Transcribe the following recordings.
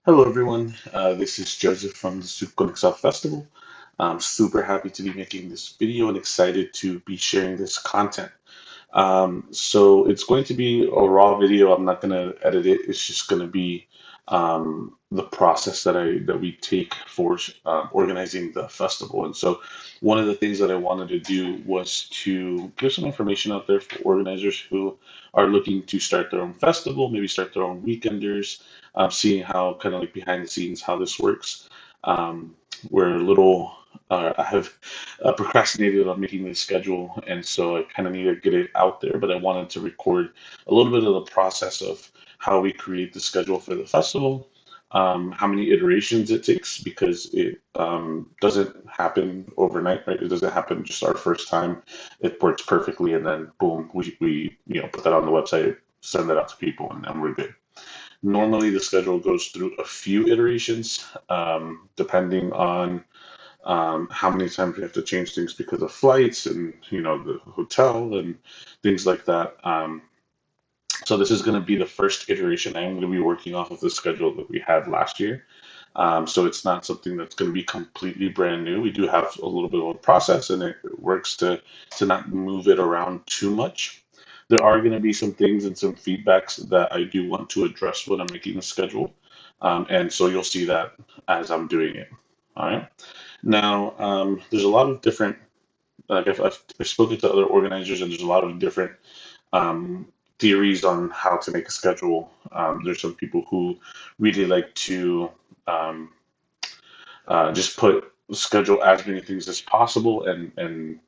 Hello, everyone. This is Joseph from the Zouk Conexão Festival. I'm super happy to be making this video and excited to be sharing this content. So it's going to be a raw video. I'm not going to edit it. It's just going to be the process that we take for organizing the festival. And so one of the things that I wanted to do was to give some information out there for organizers who are looking to start their own festival, maybe start their own weekenders, seeing how kind of like behind the scenes how this works. Um, we're a little I have procrastinated on making this schedule, and so I kind of need to get it out there. But I wanted to record a little bit of the process of how we create the schedule for the festival, how many iterations it takes, because it doesn't happen overnight, right? It doesn't happen just our first time. It works perfectly, and then boom, we put that on the website, send that out to people, and then we're good. Normally, the schedule goes through a few iterations, depending on how many times we have to change things because of flights and the hotel and things like that. So this is going to be the first iteration. I'm going to be working off of the schedule that we had last year. So it's not something that's going to be completely brand new. We do have a little bit of a process, and it works to not move it around too much. There are going to be some things and some feedbacks that I do want to address when I'm making the schedule, and so you'll see that as I'm doing it. All right. Now, there's a lot of different, like I've spoken to other organizers, and there's a lot of different um, theories on how to make a schedule. There's some people who really like to um, just put schedule as many things as possible, and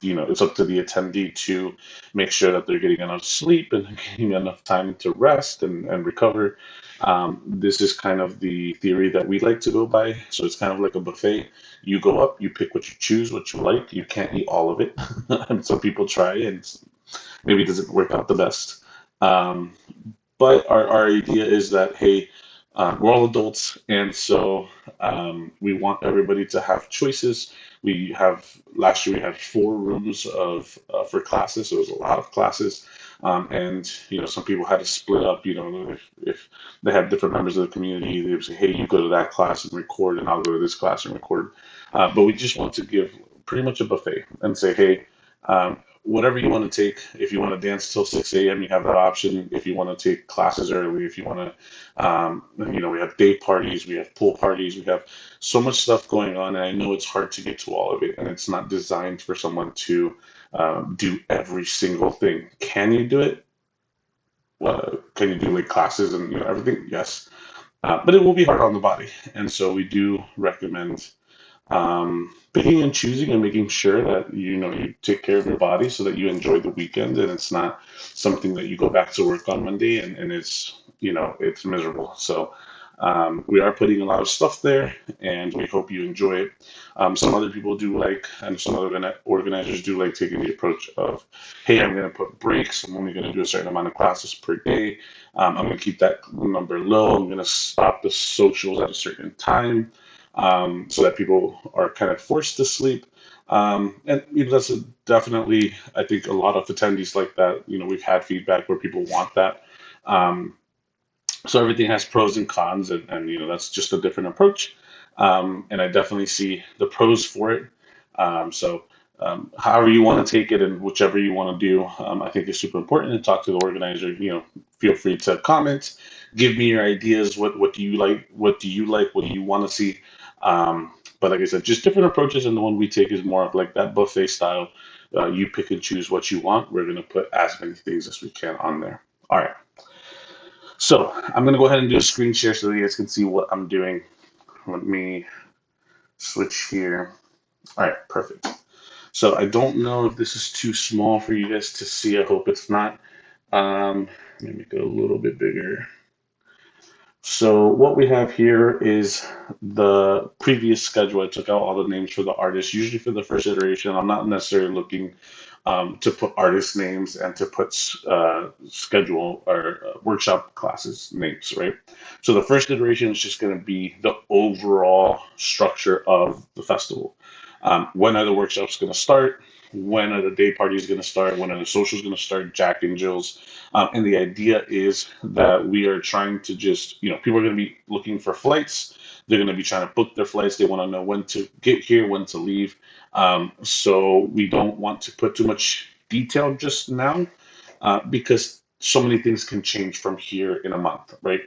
it's up to the attendee to make sure that they're getting enough sleep and getting enough time to rest and recover. This is kind of the theory that we like to go by. So it's kind of like a buffet. You go up, you pick what you choose, what you like. You can't eat all of it. And some people try, and maybe it doesn't work out the best. Um, but our idea is that, hey, we're all adults, and so we want everybody to have choices. We have last year we had 4 rooms of for classes, so it was a lot of classes, and some people had to split up. If they had different members of the community, they would say, "Hey, you go to that class and record, and I'll go to this class and record." But we just want to give pretty much a buffet and say, "Hey, whatever you want to take. If you want to dance till 6 a.m., you have that option. If you want to take classes early, if you want to, we have day parties, we have pool parties, we have so much stuff going on. And I know it's hard to get to all of it, and it's not designed for someone to do every single thing. Can you do it? Can you do like classes and everything? Yes, but it will be hard on the body, and so we do recommend picking and choosing and making sure that you take care of your body so that you enjoy the weekend and it's not something that you go back to work on Monday and it's miserable. So we are putting a lot of stuff there, and we hope you enjoy it. Some other people do like, and some other organizers do like taking the approach of, hey, I'm going to put breaks. I'm only going to do a certain amount of classes per day. I'm going to keep that number low. I'm going to stop the socials at a certain time, so that people are kind of forced to sleep. And that's definitely, I think, a lot of attendees like that. We've had feedback where people want that. Um, so everything has pros and cons, and that's just a different approach. And I definitely see the pros for it. However you want to take it and whichever you want to do, I think is super important. And talk to the organizer. Feel free to comment, give me your ideas. What do you like? What do you like? What do you want to see? But like I said, just different approaches, and the one we take is more of like that buffet style. You pick and choose what you want. We're going to put as many things as we can on there. All right. So I'm going to go ahead and do a screen share so that you guys can see what I'm doing. Let me switch here. All right, perfect. So I don't know if this is too small for you guys to see. I hope it's not. Let me make it a little bit bigger. So what we have here is the previous schedule. I took out all the names for the artists. Usually for the first iteration, I'm not necessarily looking to put artist names and to put schedule or workshop classes names, right? So the first iteration is just going to be the overall structure of the festival. When are the workshops going to start? when are the day parties going to start, when are the socials going to start, Jack and Jill's. And the idea is that we are trying to just, people are going to be looking for flights. They're going to be trying to book their flights. They want to know when to get here, when to leave. So we don't want to put too much detail just now, because so many things can change from here in a month, right?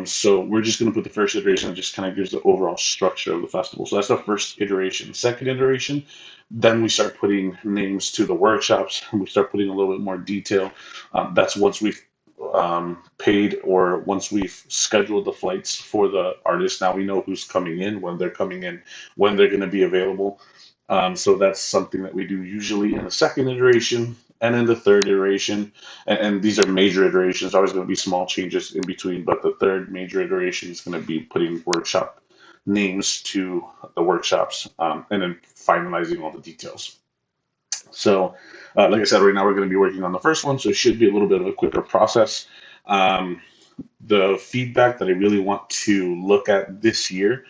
So we're just going to put the first iteration that just kind of gives the overall structure of the festival. So that's the first iteration. Second iteration, then we start putting names to the workshops. We start putting a little bit more detail. That's once we've paid, or once we've scheduled the flights for the artists. Now we know who's coming in, when they're coming in, when they're going to be available. So that's something that we do usually in the second iteration. And in the third iteration, and these are major iterations, there's always going to be small changes in between, but the third major iteration is going to be putting workshop names to the workshops, and then finalizing all the details. So, like I said, right now we're going to be working on the first one, so it should be a little bit of a quicker process. Um, the feedback that I really want to look at this year.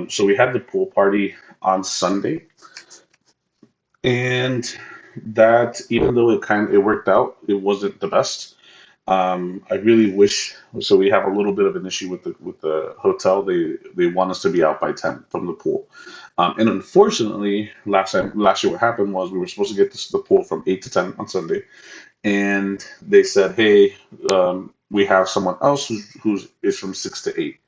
So we had the pool party on Sunday, and that, even though it worked out, it wasn't the best. I really wish. So we have a little bit of an issue with the hotel. They want us to be out by 10 from the pool, and unfortunately, last year what happened was we were supposed to get the pool from 8 to 10 on Sunday, and they said, "Hey, we have someone else who's is from 6 to 8,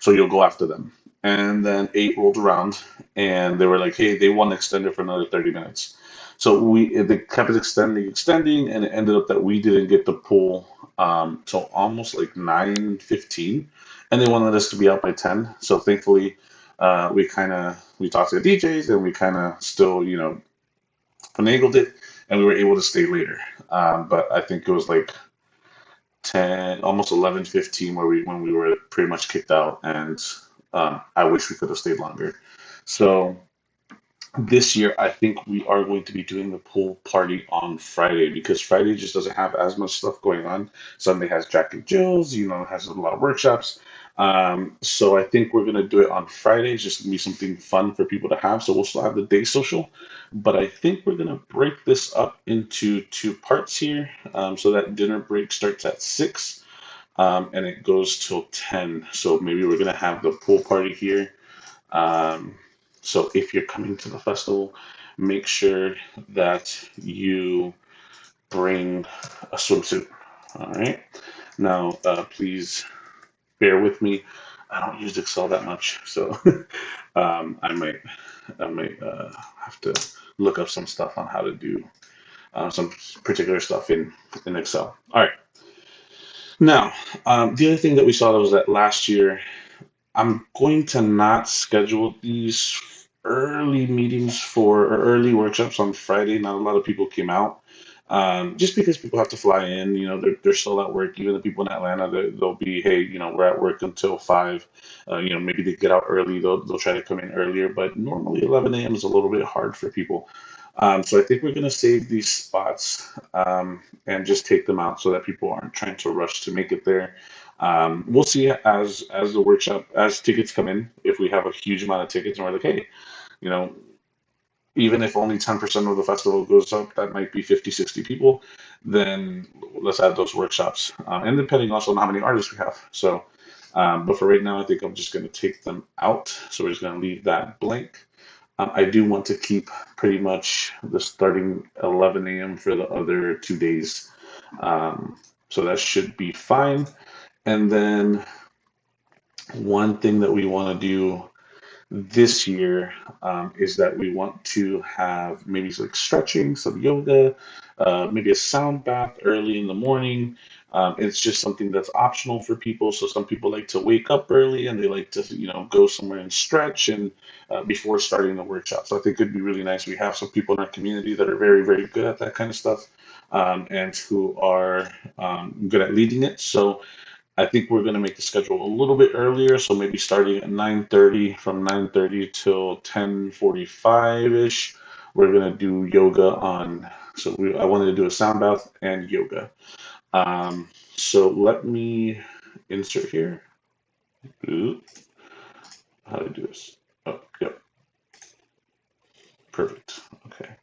so you'll go after them." And then 8 rolled around, and they were like, "Hey, they want to extend it for another 30 minutes." So they kept it extending, and it ended up that we didn't get the pool till almost like 9:15, and they wanted us to be out by 10. So thankfully, we talked to the DJs, and we kind of still finagled it, and we were able to stay later. But I think it was like 10, almost 11:15 when we were pretty much kicked out, and I wish we could have stayed longer. So this year, I think we are going to be doing the pool party on Friday, because Friday just doesn't have as much stuff going on. Sunday has Jack and Jill's, has a lot of workshops. So I think we're going to do it on Friday. It's just going to be something fun for people to have. So we'll still have the day social, but I think we're going to break this up into two parts here. So that dinner break starts at 6, and it goes till 10. So maybe we're going to have the pool party here. um, so if you're coming to the festival, make sure that you bring a swimsuit. All right. Now, please bear with me. I don't use Excel that much, so I might have to look up some stuff on how to do some particular stuff in Excel. All right. Now, the other thing that we saw was that last year I'm going to not schedule these early meetings or early workshops on Friday. Not a lot of people came out, just because people have to fly in. They're still at work. Even the people in Atlanta, they'll be, hey, we're at work until 5. Maybe they get out early. They'll try to come in earlier, but normally 11 a.m. is a little bit hard for people. So I think we're going to save these spots, and just take them out so that people aren't trying to rush to make it there. We'll see as the workshop, as tickets come in. If we have a huge amount of tickets, and we're like, hey, you know, even if only 10% of the festival goes up, that might be 50, 60 people. Then let's add those workshops, and depending also on how many artists we have. So, but for right now, I think I'm just going to take them out. So we're just going to leave that blank. I do want to keep pretty much the starting 11 a.m. for the other 2 days. So that should be fine. And then one thing that we want to do this year, is that we want to have maybe some like stretching, some yoga, maybe a sound bath early in the morning. It's just something that's optional for people. So some people like to wake up early, and they like to, go somewhere and stretch, and before starting the workshop. So I think it'd be really nice. We have some people in our community that are very, very good at that kind of stuff, and who are good at leading it. So I think we're going to make the schedule a little bit earlier, so maybe starting at 9:30, from 9:30 till 10:45 ish. We're going to do yoga on. So I wanted to do a sound bath and yoga. So let me insert here. Ooh, how do I do this? Oh, yep, perfect. Okay.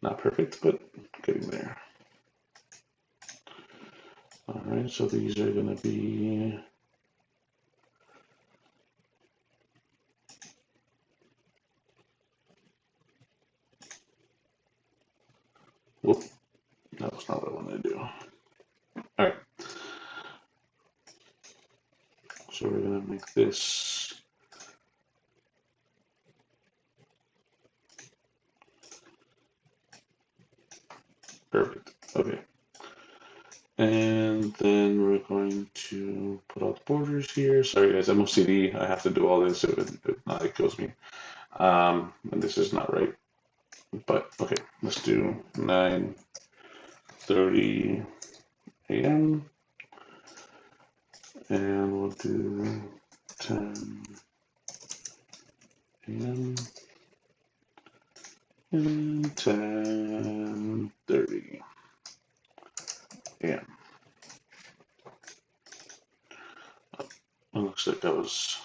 Not perfect, but getting there. All right, so these are going to be, whoop, that was not what I wanted to do. All right, so we're going to make this perfect. Okay. And then we're going to put out the borders here. Sorry guys, I'm OCD. I have to do all this. If not, it kills me. And this is not right. But okay, let's do 9:30 a.m. and we'll do 10 a.m. and 10:30 a.m. It looks like that was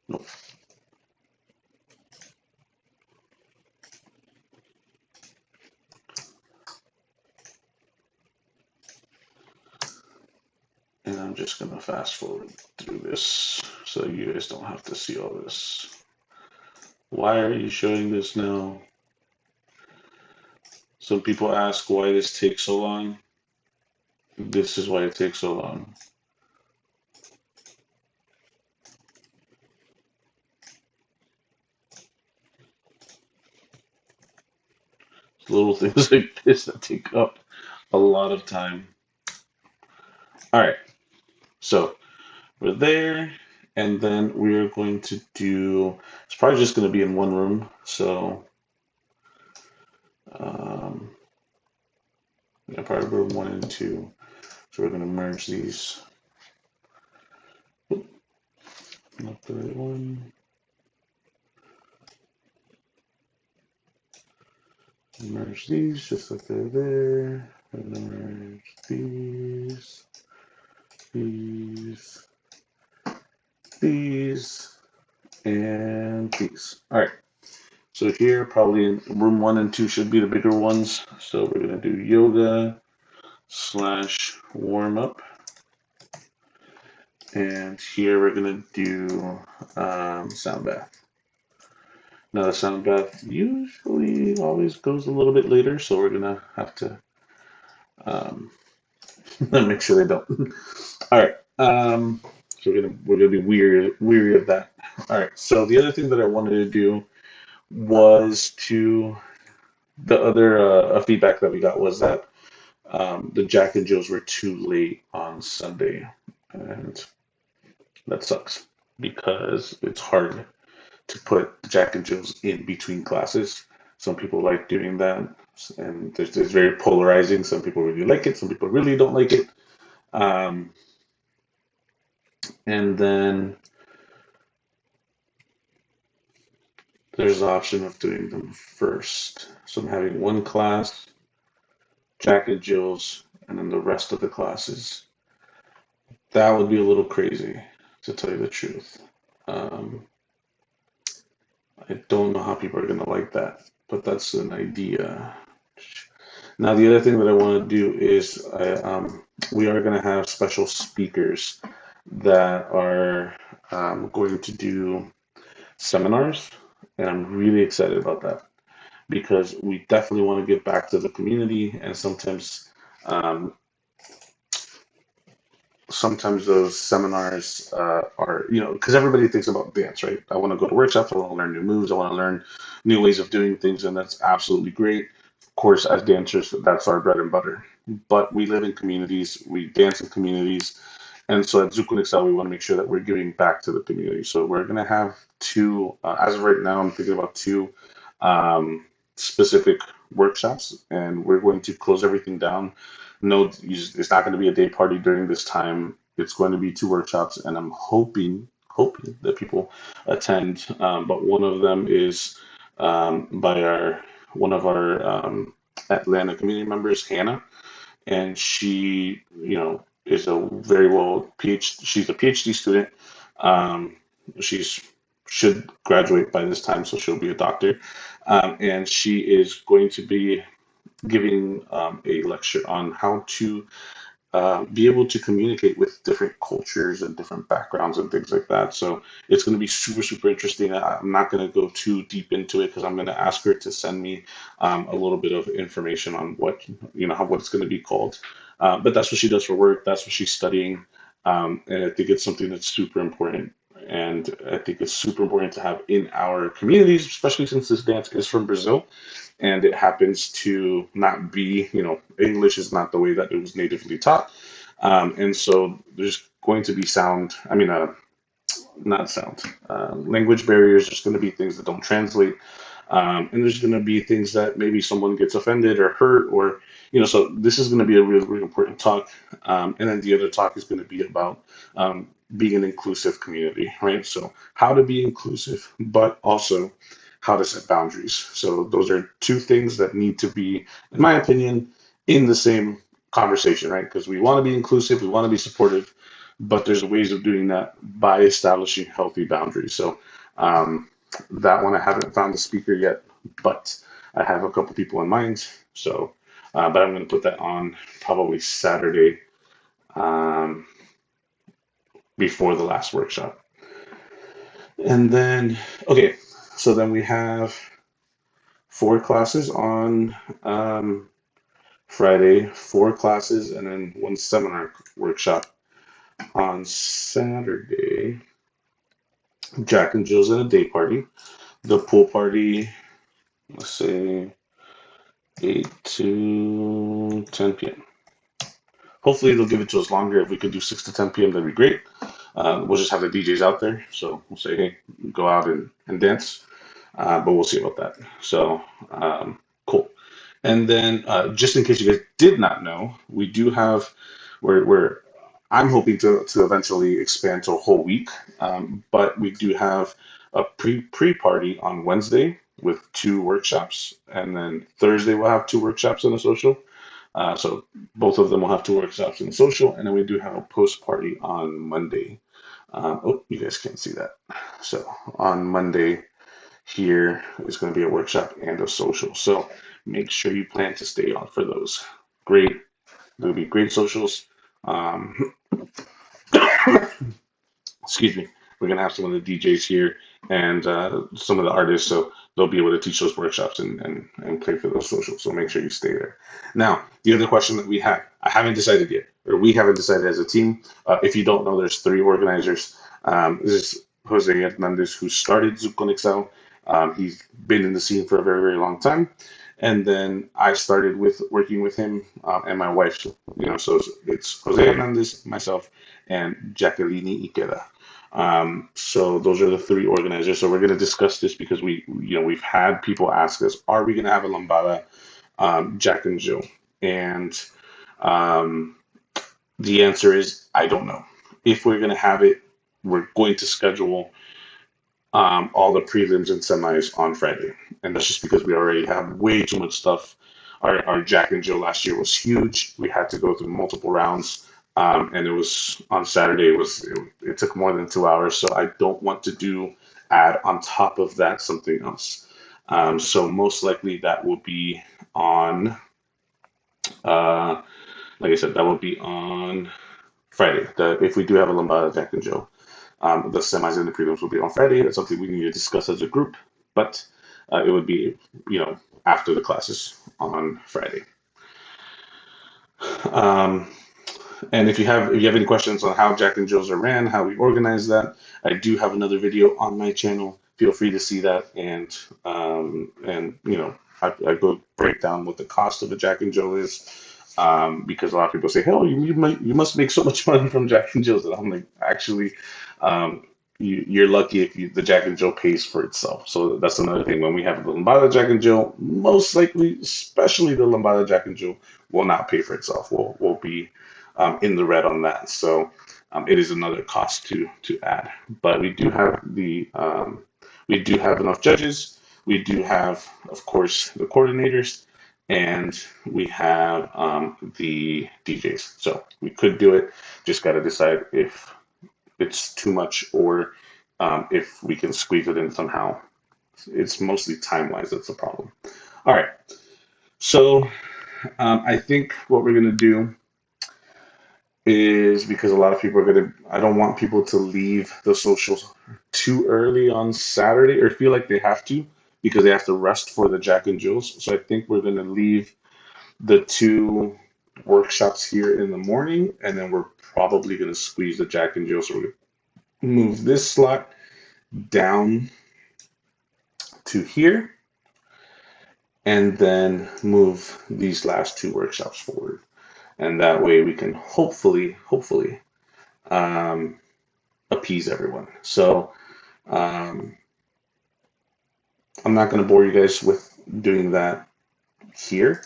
nope. And I'm just gonna fast forward through this so you guys don't have to see all this. Why are you showing this now? Some people ask why this takes so long. This is why it takes so long. Little things like this that take up a lot of time. All right, so we're there, and then we're going to do, it's probably just going to be in one room. So, um, yeah, probably room one and two. So we're going to merge these. Oop, not the right one. Merge these just like they're there. And then merge these, and these. All right. So here, probably in room one and two should be the bigger ones. So we're gonna do yoga slash warm up, and here we're gonna do sound bath. Now the sound bath usually always goes a little bit later, so we're gonna have to um, make sure they don't. All right. So we're gonna be weary of that. All right. So the other thing that I wanted to do was to the other feedback that we got was that the Jack and Jills were too late on Sunday, and that sucks because it's hard to put Jack and Jills in between classes. Some people like doing that, and there's very polarizing. Some people really like it, some people really don't like it. Um, and then there's the option of doing them first. So I'm having one class, Jack and Jills, and then the rest of the classes. That would be a little crazy, to tell you the truth. Um, I don't know how people are going to like that, but that's an idea. Now, the other thing that I want to do is we are going to have special speakers that are going to do seminars, and I'm really excited about that because we definitely want to give back to the community, and um, sometimes those seminars are, because everybody thinks about dance, right? I want to go to workshops, I want to learn new moves, I want to learn new ways of doing things, and that's absolutely great. Of course, as dancers, that's our bread and butter. But we live in communities, we dance in communities, and so at Zouk Conexão, we want to make sure that we're giving back to the community. So we're going to have two, as of right now, I'm thinking about two um, specific workshops, and we're going to close everything down. No, it's not going to be a day party during this time. It's going to be two workshops, and I'm hoping that people attend. But one of them is by our one of our Atlanta community members, Hannah, and she, is a very well PhD. She's a PhD student. Um, she's should graduate by this time, so she'll be a doctor. And she is going to be giving a lecture on how to be able to communicate with different cultures and different backgrounds and things like that. So it's going to be super, super interesting. I'm not going to go too deep into it because I'm going to ask her to send me a little bit of information on what, what it's going to be called. But that's what she does for work. That's what she's studying. And I think it's something that's super important. And I think it's super important to have in our communities, especially since this dance is from Brazil and it happens to not be, English is not the way that it was natively taught. And so there's going to be not sound, language barriers. There's going to be things that don't translate. And there's going to be things that maybe someone gets offended or hurt, or, so this is going to be a really, really important talk. And then the other talk is going to be about being an inclusive community, right? So, how to be inclusive, but also how to set boundaries. So, those are two things that need to be, in my opinion, in the same conversation, right? Because we want to be inclusive, we want to be supportive, but there's ways of doing that by establishing healthy boundaries. So, that one I haven't found a speaker yet, but I have a couple people in mind. So, but I'm going to put that on probably Saturday um, before the last workshop. And then, okay, so then we have 4 classes on Friday, 4 classes, and then one seminar workshop on Saturday. Jack and Jill's at a day party. The pool party, let's say 8 to 10 p.m. Hopefully they'll give it to us longer. If we could do 6 to 10 p.m., that'd be great. We'll just have the DJs out there. So we'll say, hey, go out and dance. But we'll see about that. So cool. And then just in case you guys did not know, we do have, we're I'm hoping to eventually expand to a whole week. But we do have a pre-party on Wednesday with 2 workshops. And then Thursday we'll have 2 workshops in a social. So both of them will have 2 workshops in social, and then we do have a post party on Monday. Oh, you guys can't see that. So on Monday here is going to be a workshop and a social. So make sure you plan to stay on for those. Great, there'll be great socials. Um, excuse me. We're gonna have some of the DJs here and some of the artists, so they'll be able to teach those workshops and play for those socials. So make sure you stay there. Now, the other question that we have, I haven't decided yet, or we haven't decided as a team. If you don't know, there's 3 organizers. This is Jose Hernandez, who started Zouk Conexão. He's been in the scene for a very, very long time. And then I started with working with him and my wife. So it's Jose Hernandez, myself, and Jacqueline Ikeda. So those are the 3 organizers. So we're going to discuss this because we've had people ask us, are we going to have a lambada, Jack and Jill? And um, the answer is, I don't know. If we're going to have it, we're going to schedule all the prelims and semis on Friday. And that's just because we already have way too much stuff. Our Jack and Jill last year was huge. We had to go through multiple rounds. And it was on Saturday. It took more than 2 hours. So I don't want to add on top of that something else. So most likely that will be on, uh, like I said, that will be on Friday. If we do have a lambada, Jack and Jill. The semis and the prelims will be on Friday. That's something we need to discuss as a group, but it would be, after the classes on Friday. Um, and if you have any questions on how Jack and Jill's are ran, how we organize that, I do have another video on my channel. Feel free to see that, I go break down what the cost of a Jack and Jill is. Because a lot of people say, "Hell, you must make so much money from Jack and Jill's," and I'm like, actually, um, you're lucky if the Jack and Jill pays for itself. So that's another thing. When we have the Lambada Jack and Jill, most likely, especially the Lambada Jack and Jill, will not pay for itself. We'll be in the red on that. So it is another cost to add. But we do have enough judges. We do have, of course, the coordinators, and we have the DJs. So we could do it. Just got to decide if it's too much or if we can squeeze it in somehow. It's mostly time-wise that's the problem. All right. So I think what we're gonna do is because a lot of people are gonna. I don't want people to leave the socials too early on Saturday or feel like they have to because they have to rest for the Jack and Jills. So I think we're gonna leave the two workshops here in the morning, and then we're probably gonna squeeze the Jack and Jills. So we're gonna move this slot down to here, and then move these last two workshops forward. And that way we can hopefully um, appease everyone. So um, I'm not going to bore you guys with doing that here,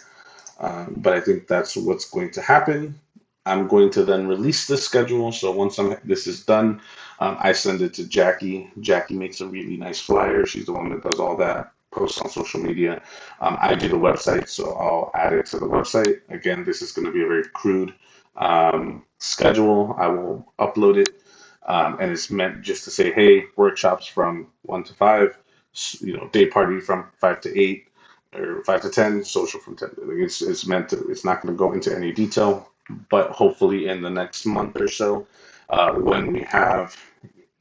but I think that's what's going to happen. I'm going to then release the schedule. So once this is done, I send it to Jackie. Jackie makes a really nice flyer. She's the one that does all that, posts on social media. I do the website, so I'll add it to the website. Again, this is going to be a very crude schedule. I will upload it, and it's meant just to say, hey, workshops from 1 to 5, day party from 5 to 8 or 5 to 10, social from 10. It's meant to. It's not going to go into any detail, but hopefully in the next month or so, when we have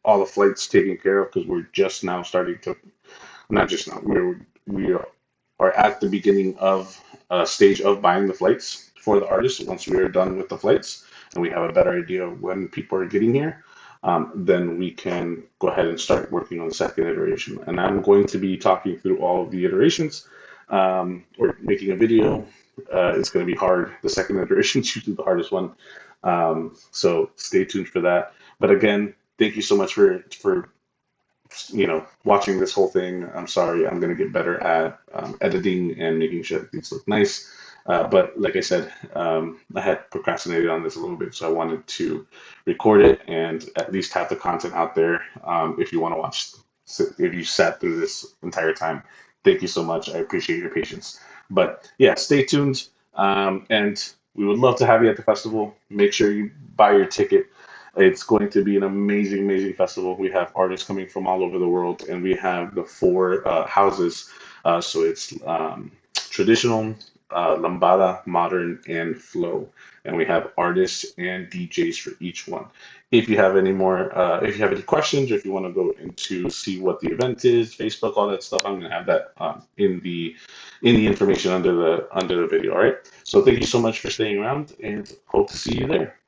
all the flights taken care of, because we're just now starting to, not just now, we are at the beginning of a stage of buying the flights for the artists. Once we are done with the flights and we have a better idea of when people are getting here, then we can go ahead and start working on the second iteration. And I'm going to be talking through all of the iterations, or making a video. It's going to be hard. The second iteration is usually the hardest one. So stay tuned for that. But again, thank you so much for watching this whole thing. I'm sorry, I'm going to get better at editing and making sure that things look nice. But like I said, I had procrastinated on this a little bit, so I wanted to record it and at least have the content out there. If you want to watch, if you sat through this entire time, thank you so much. I appreciate your patience. But yeah, stay tuned. And we would love to have you at the festival. Make sure you buy your ticket. It's going to be an amazing, amazing festival. We have artists coming from all over the world, and we have the four houses. So it's traditional, lambada, modern, and flow. And we have artists and DJs for each one. If you have any questions, or if you want to go into see what the event is, Facebook, all that stuff, I'm going to have that in the information under the video. All right. So thank you so much for staying around, and hope to see you there.